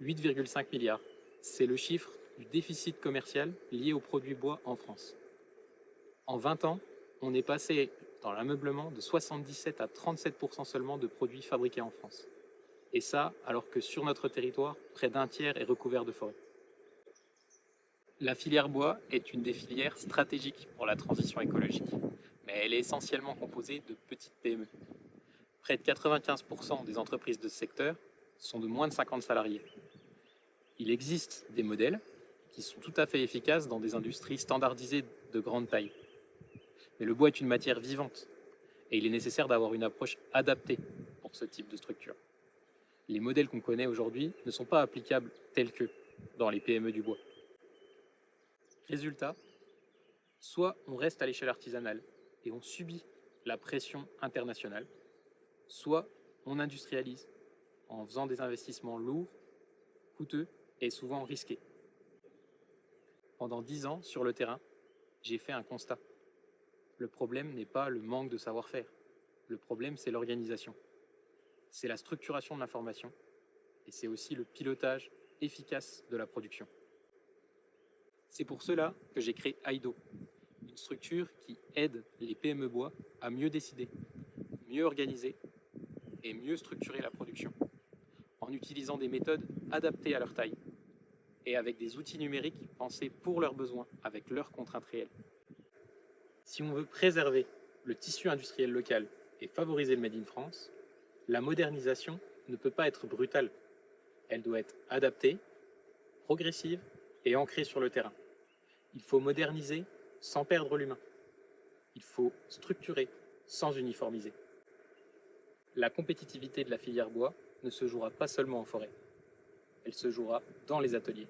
8,5 milliards. C'est le chiffre du déficit commercial lié aux produits bois en France. En 20 ans, on est passé dans l'ameublement de 77 à 37% seulement de produits fabriqués en France. Et ça, alors que sur notre territoire, près d'un tiers est recouvert de forêt. La filière bois est une des filières stratégiques pour la transition écologique, mais elle est essentiellement composée de petites PME. Près de 95% des entreprises de ce secteur sont de moins de 50 salariés. Il existe des modèles qui sont tout à fait efficaces dans des industries standardisées de grande taille. Mais le bois est une matière vivante et il est nécessaire d'avoir une approche adaptée pour ce type de structure. Les modèles qu'on connaît aujourd'hui ne sont pas applicables tels que dans les PME du bois. Résultat, soit on reste à l'échelle artisanale et on subit la pression internationale, soit on industrialise en faisant des investissements lourds, coûteux et souvent risqués. Pendant 10 ans, sur le terrain, j'ai fait un constat. Le problème n'est pas le manque de savoir-faire. Le problème, c'est l'organisation. C'est la structuration de l'information et c'est aussi le pilotage efficace de la production. C'est pour cela que j'ai créé Aido, une structure qui aide les PME bois à mieux décider, mieux organiser et mieux structurer la production, en utilisant des méthodes adaptées à leur taille et avec des outils numériques pensés pour leurs besoins, avec leurs contraintes réelles. Si on veut préserver le tissu industriel local et favoriser le Made in France, la modernisation ne peut pas être brutale. Elle doit être adaptée, progressive et ancrée sur le terrain. Il faut moderniser sans perdre l'humain. Il faut structurer sans uniformiser. La compétitivité de la filière bois ne se jouera pas seulement en forêt, elle se jouera dans les ateliers.